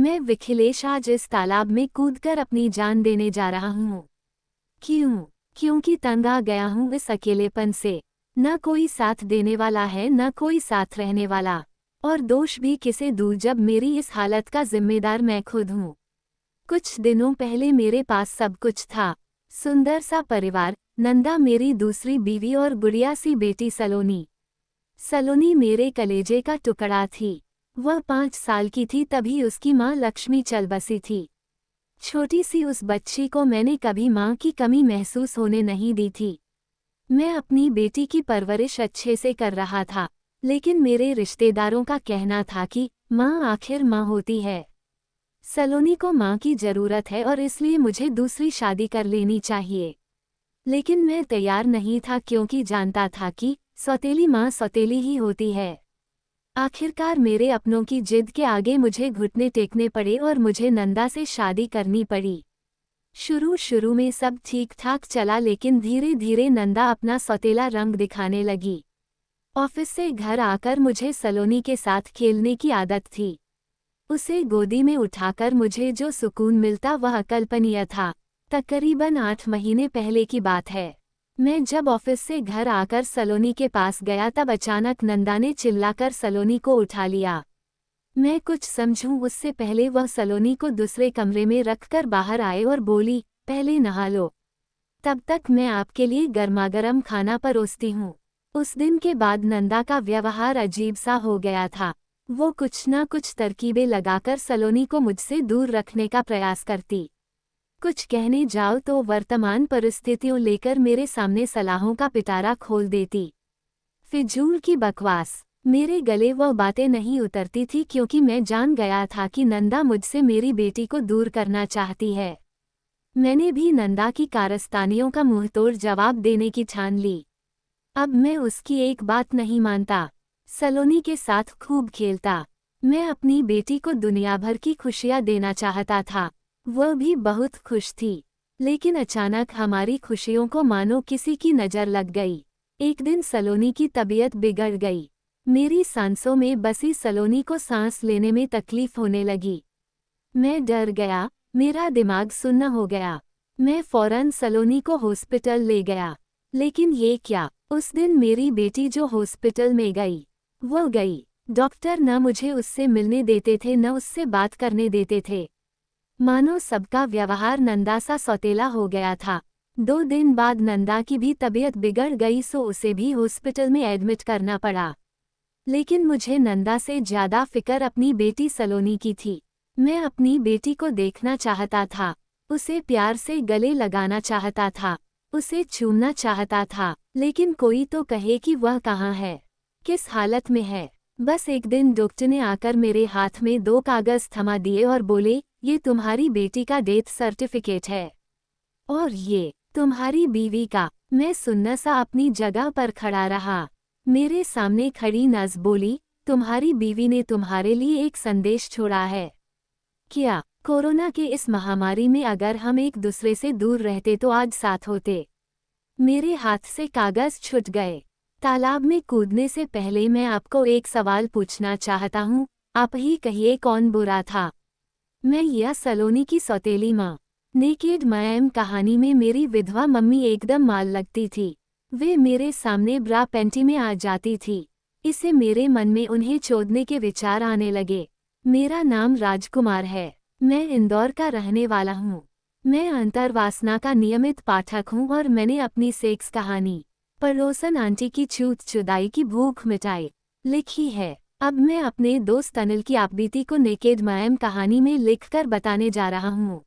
मैं विखिलेश आज इस तालाब में कूदकर अपनी जान देने जा रहा हूँ। क्यों? क्योंकि तंग आ गया हूँ इस अकेलेपन से। न कोई साथ देने वाला है, न कोई साथ रहने वाला, और दोष भी किसे दूँ जब मेरी इस हालत का जिम्मेदार मैं खुद हूँ। कुछ दिनों पहले मेरे पास सब कुछ था, सुंदर सा परिवार, नंदा मेरी दूसरी बीवी और गुड़िया सी बेटी सलोनी। सलोनी मेरे कलेजे का टुकड़ा थी। वह 5 साल की थी तभी उसकी माँ लक्ष्मी चल बसी थी। छोटी सी उस बच्ची को मैंने कभी माँ की कमी महसूस होने नहीं दी थी। मैं अपनी बेटी की परवरिश अच्छे से कर रहा था, लेकिन मेरे रिश्तेदारों का कहना था कि माँ आखिर माँ होती है। सलोनी को माँ की जरूरत है और इसलिए मुझे दूसरी शादी कर लेनी चाहिए। लेकिन मैं तैयार नहीं था क्योंकि जानता था कि सौतेली माँ सौतेली ही होती है। आखिरकार मेरे अपनों की जिद के आगे मुझे घुटने टेकने पड़े और मुझे नंदा से शादी करनी पड़ी। शुरू में सब ठीक ठाक चला, लेकिन धीरे धीरे नंदा अपना सौतेला रंग दिखाने लगी। ऑफिस से घर आकर मुझे सलोनी के साथ खेलने की आदत थी। उसे गोदी में उठाकर मुझे जो सुकून मिलता वह अकल्पनीय था। तकरीबन 8 महीने पहले की बात है। मैं जब ऑफिस से घर आकर सलोनी के पास गया तब अचानक नंदा ने चिल्लाकर सलोनी को उठा लिया। मैं कुछ समझूं उससे पहले वह सलोनी को दूसरे कमरे में रखकर बाहर आए और बोली, पहले नहा लो, तब तक मैं आपके लिए गर्मागर्म खाना परोसती हूँ। उस दिन के बाद नंदा का व्यवहार अजीब सा हो गया था। वो कुछ ना कुछ तरकीबें लगाकर सलोनी को मुझसे दूर रखने का प्रयास करती। कुछ कहने जाओ तो वर्तमान परिस्थितियों लेकर मेरे सामने सलाहों का पिटारा खोल देती। फिजूल की बकवास। मेरे गले वह बातें नहीं उतरती थी क्योंकि मैं जान गया था कि नंदा मुझसे मेरी बेटी को दूर करना चाहती है। मैंने भी नंदा की कारस्तानियों का मुंहतोड़ जवाब देने की ठान ली। अब मैं उसकी एक बात नहीं मानता। सलोनी के साथ खूब खेलता। मैं अपनी बेटी को दुनिया भर की खुशियां देना चाहता था। वह भी बहुत खुश थी। लेकिन अचानक हमारी खुशियों को मानो किसी की नज़र लग गई। एक दिन सलोनी की तबीयत बिगड़ गई। मेरी सांसों में बसी सलोनी को सांस लेने में तकलीफ होने लगी। मैं डर गया, मेरा दिमाग सुन्न हो गया। मैं फौरन सलोनी को हॉस्पिटल ले गया। लेकिन ये क्या, उस दिन मेरी बेटी जो हॉस्पिटल में गई, वो गई। डॉक्टर न मुझे उससे मिलने देते थे न उससे बात करने देते थे। मानो सबका व्यवहार नंदा सा सौतेला हो गया था। 2 दिन बाद नंदा की भी तबीयत बिगड़ गई सो उसे भी हॉस्पिटल में एडमिट करना पड़ा। लेकिन मुझे नंदा से ज़्यादा फिक्र अपनी बेटी सलोनी की थी। मैं अपनी बेटी को देखना चाहता था, उसे प्यार से गले लगाना चाहता था, उसे छूना चाहता था, लेकिन कोई तो कहे कि वह कहाँ है, किस हालत में है। बस एक दिन डॉक्टर ने आकर मेरे हाथ में 2 कागज़ थमा दिए और बोले, ये तुम्हारी बेटी का डेथ सर्टिफिकेट है और ये तुम्हारी बीवी का। मैं सुन्न सा अपनी जगह पर खड़ा रहा। मेरे सामने खड़ी नर्स बोली, तुम्हारी बीवी ने तुम्हारे लिए एक संदेश छोड़ा है। क्या? कोरोना के इस महामारी में अगर हम एक दूसरे से दूर रहते तो आज साथ होते। मेरे हाथ से कागज़ छूट गए। तालाब में कूदने से पहले मैं आपको एक सवाल पूछना चाहता हूँ, आप ही कहिए कौन बुरा था, मैं या सलोनी की सौतेली माँ? नेकेड मैम कहानी में मेरी विधवा मम्मी एकदम माल लगती थी। वे मेरे सामने ब्रा पैंटी में आ जाती थी। इससे मेरे मन में उन्हें चोदने के विचार आने लगे। मेरा नाम राजकुमार है। मैं इंदौर का रहने वाला हूँ। मैं अंतर्वासना का नियमित पाठक हूँ और मैंने अपनी सेक्स कहानी पड़ोसन आंटी की छूत छुदाई की भूख मिटाई लिखी है। अब मैं अपने दोस्त अनिल की आपबीती को नेकेड मैम कहानी में लिखकर बताने जा रहा हूँ।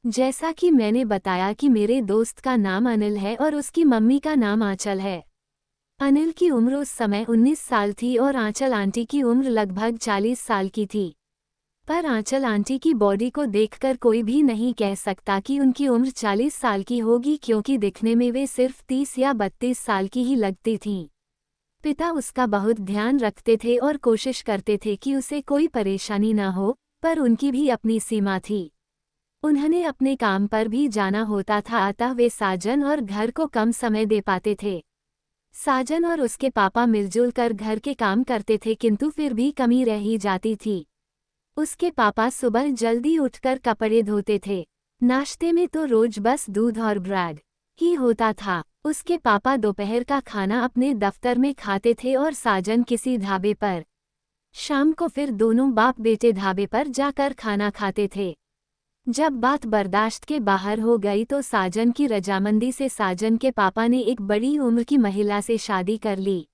जैसा कि मैंने बताया कि मेरे दोस्त का नाम अनिल है और उसकी मम्मी का नाम आंचल है। अनिल की उम्र उस समय 19 साल थी और आंचल आंटी की उम्र लगभग 40 साल की थी। पर आंचल आंटी की बॉडी को देखकर कोई भी नहीं कह सकता कि उनकी उम्र 40 साल की होगी, क्योंकि दिखने में वे सिर्फ 30 या 32 साल की ही लगती थीं। पिता उसका बहुत ध्यान रखते थे और कोशिश करते थे कि उसे कोई परेशानी ना हो, पर उनकी भी अपनी सीमा थी। उन्हें अपने काम पर भी जाना होता था, अतः वे साजन और घर को कम समय दे पाते थे। साजन और उसके पापा मिलजुल कर घर के काम करते थे, किंतु फिर भी कमी रह ही जाती थी। उसके पापा सुबह जल्दी उठकर कपड़े धोते थे। नाश्ते में तो रोज बस दूध और ब्रेड ही होता था। उसके पापा दोपहर का खाना अपने दफ्तर में खाते थे और साजन किसी ढाबे पर। शाम को फिर दोनों बाप बेटे ढाबे पर जाकर खाना खाते थे। जब बात बर्दाश्त के बाहर हो गई तो साजन की रजामंदी से साजन के पापा ने एक बड़ी उम्र की महिला से शादी कर ली।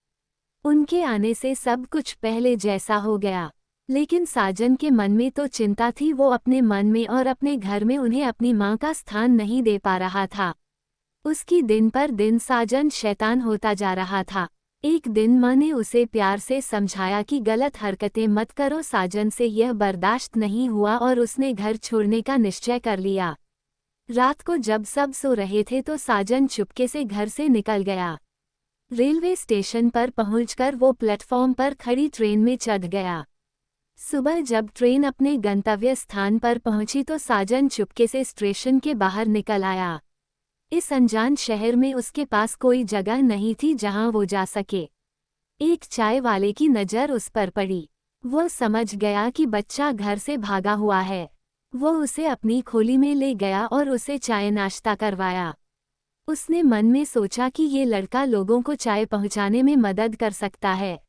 उनके आने से सब कुछ पहले जैसा हो गया, लेकिन साजन के मन में तो चिंता थी। वो अपने मन में और अपने घर में उन्हें अपनी मां का स्थान नहीं दे पा रहा था। उसकी दिन पर दिन साजन शैतान होता जा रहा था। एक दिन मां ने उसे प्यार से समझाया कि गलत हरकतें मत करो। साजन से यह बर्दाश्त नहीं हुआ और उसने घर छोड़ने का निश्चय कर लिया। रात को जब सब सो रहे थे तो साजन चुपके से घर से निकल गया। रेलवे स्टेशन पर पहुंचकर वो प्लेटफॉर्म पर खड़ी ट्रेन में चढ़ गया। सुबह जब ट्रेन अपने गंतव्य स्थान पर पहुंची तो साजन चुपके से स्टेशन के बाहर निकल आया। इस अनजान शहर में उसके पास कोई जगह नहीं थी जहां वो जा सके। एक चाय वाले की नज़र उस पर पड़ी। वो समझ गया कि बच्चा घर से भागा हुआ है। वो उसे अपनी खोली में ले गया और उसे चाय नाश्ता करवाया। उसने मन में सोचा कि ये लड़का लोगों को चाय पहुंचाने में मदद कर सकता है।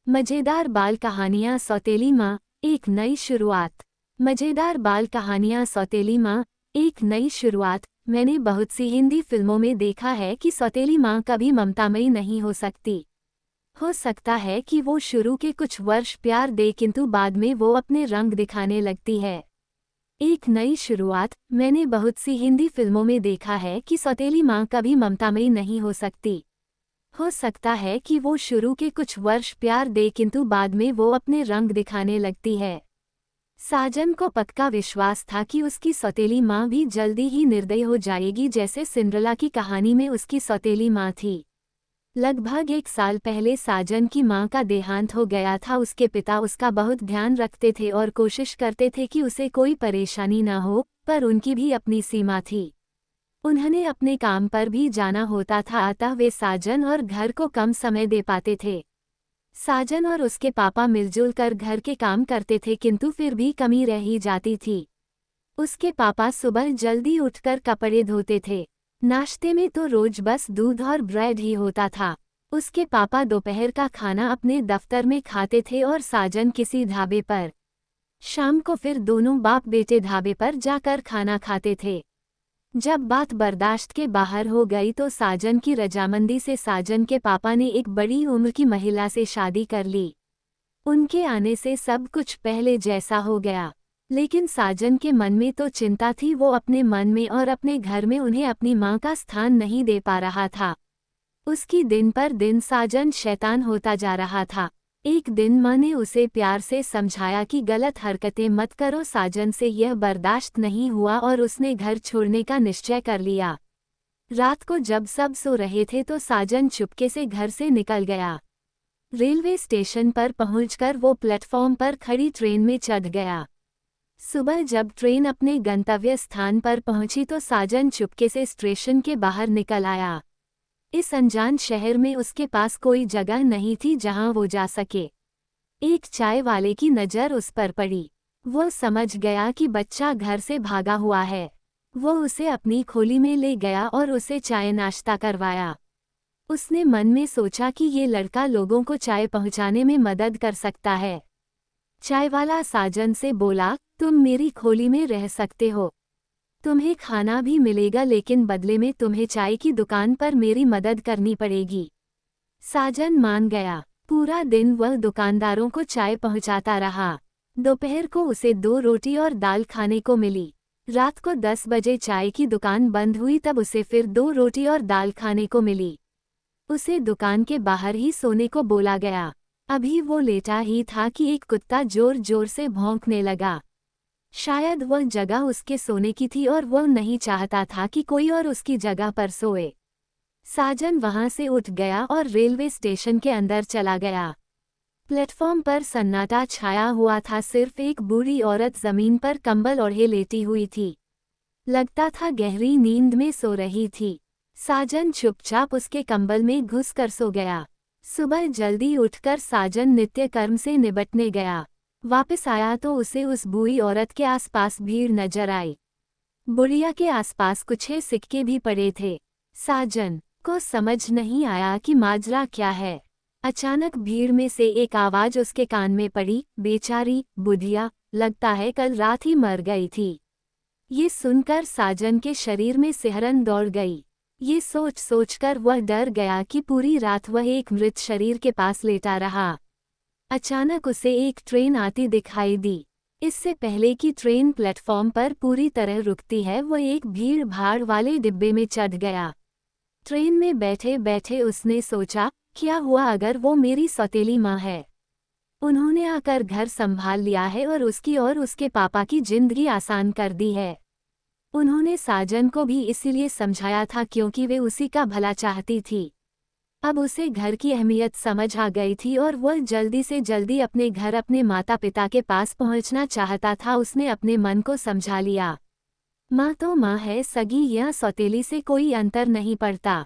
मजेदार बाल कहानियाँ सौतेली माँ, एक नई शुरुआत। मजेदार बाल कहानियाँ सौतेली माँ, एक नई शुरुआत। मैंने बहुत सी हिंदी फिल्मों में देखा है कि सौतेली माँ कभी ममतामयी नहीं हो सकती। हो सकता है कि वो शुरू के कुछ वर्ष प्यार दे किंतु बाद में वो अपने रंग दिखाने लगती है। एक नई शुरुआत। मैंने बहुत सी हिंदी फिल्मों में देखा है कि सौतेली माँ कभी ममतामयी नहीं हो सकती। हो सकता है कि वो शुरू के कुछ वर्ष प्यार दे किंतु बाद में वो अपने रंग दिखाने लगती है। साजन को पक्का विश्वास था कि उसकी सौतेली माँ भी जल्दी ही निर्दयी हो जाएगी, जैसे सिंड्रेला की कहानी में उसकी सौतेली माँ थी। लगभग 1 साल पहले साजन की माँ का देहांत हो गया था। उसके पिता उसका बहुत ध्यान रखते थे और कोशिश करते थे कि उसे कोई परेशानी न हो, पर उनकी भी अपनी सीमा थी। उन्होंने अपने काम पर भी जाना होता था, अतः वे साजन और घर को कम समय दे पाते थे। साजन और उसके पापा मिलजुल कर घर के काम करते थे किंतु फिर भी कमी रह ही जाती थी। उसके पापा सुबह जल्दी उठकर कपड़े धोते थे। नाश्ते में तो रोज बस दूध और ब्रेड ही होता था। उसके पापा दोपहर का खाना अपने दफ्तर में खाते थे और साजन किसी ढाबे पर। शाम को फिर दोनों बाप बेटे ढाबे पर जाकर खाना खाते थे। जब बात बर्दाश्त के बाहर हो गई तो साजन की रजामंदी से साजन के पापा ने एक बड़ी उम्र की महिला से शादी कर ली। उनके आने से सब कुछ पहले जैसा हो गया, लेकिन साजन के मन में तो चिंता थी। वो अपने मन में और अपने घर में उन्हें अपनी मां का स्थान नहीं दे पा रहा था। उसकी दिन पर दिन साजन शैतान होता जा रहा था। एक दिन मां ने उसे प्यार से समझाया कि गलत हरकतें मत करो। साजन से यह बर्दाश्त नहीं हुआ और उसने घर छोड़ने का निश्चय कर लिया। रात को जब सब सो रहे थे तो साजन चुपके से घर से निकल गया। रेलवे स्टेशन पर पहुंचकर वो प्लेटफॉर्म पर खड़ी ट्रेन में चढ़ गया। सुबह जब ट्रेन अपने गंतव्य स्थान पर पहुंची तो साजन चुपके से स्टेशन के बाहर निकल आया। इस अनजान शहर में उसके पास कोई जगह नहीं थी जहां वो जा सके। एक चाय वाले की नज़र उस पर पड़ी। वो समझ गया कि बच्चा घर से भागा हुआ है। वो उसे अपनी खोली में ले गया और उसे चाय नाश्ता करवाया। उसने मन में सोचा कि ये लड़का लोगों को चाय पहुंचाने में मदद कर सकता है। चाय वाला साजन से बोला, तुम मेरी खोली में रह सकते हो। तुम्हें खाना भी मिलेगा, लेकिन बदले में तुम्हें चाय की दुकान पर मेरी मदद करनी पड़ेगी। साजन मान गया। पूरा दिन वह दुकानदारों को चाय पहुंचाता रहा। दोपहर को उसे 2 रोटी और दाल खाने को मिली। रात को 10 बजे चाय की दुकान बंद हुई, तब उसे फिर 2 रोटी और दाल खाने को मिली। उसे दुकान के बाहर ही सोने को बोला गया। अभी वो लेटा ही था कि एक कुत्ता जोर जोर से भौंकने लगा। शायद वह जगह उसके सोने की थी और वह नहीं चाहता था कि कोई और उसकी जगह पर सोए। साजन वहां से उठ गया और रेलवे स्टेशन के अंदर चला गया। प्लेटफॉर्म पर सन्नाटा छाया हुआ था। सिर्फ एक बूढ़ी औरत जमीन पर कंबल ओढ़े लेटी हुई थी। लगता था गहरी नींद में सो रही थी। साजन चुपचाप उसके कंबल में घुसकर सो गया। सुबह जल्दी उठकर साजन नित्य कर्म से निपटने गया। वापस आया तो उसे उस बूढ़ी औरत के आसपास भीड़ नजर आई। बुढ़िया के आसपास कुछ सिक्के भी पड़े थे। साजन को समझ नहीं आया कि माजरा क्या है। अचानक भीड़ में से एक आवाज उसके कान में पड़ी, बेचारी बुढ़िया, लगता है कल रात ही मर गई थी। ये सुनकर साजन के शरीर में सिहरन दौड़ गई। ये सोच सोचकर वह डर गया कि पूरी रात वह एक मृत शरीर के पास लेटा रहा। अचानक उसे एक ट्रेन आती दिखाई दी। इससे पहले कि ट्रेन प्लेटफॉर्म पर पूरी तरह रुकती है, वह एक भीड़ भाड़ वाले डिब्बे में चढ़ गया। ट्रेन में बैठे बैठे उसने सोचा, क्या हुआ अगर वो मेरी सौतेली माँ है। उन्होंने आकर घर संभाल लिया है और उसकी और उसके पापा की जिंदगी आसान कर दी है। उन्होंने साजन को भी इसीलिए समझाया था क्योंकि वे उसी का भला चाहती थी। अब उसे घर की अहमियत समझ आ गई थी और वह जल्दी से जल्दी अपने घर अपने माता पिता के पास पहुंचना चाहता था। उसने अपने मन को समझा लिया, माँ तो माँ है, सगी या सौतेली से कोई अंतर नहीं पड़ता।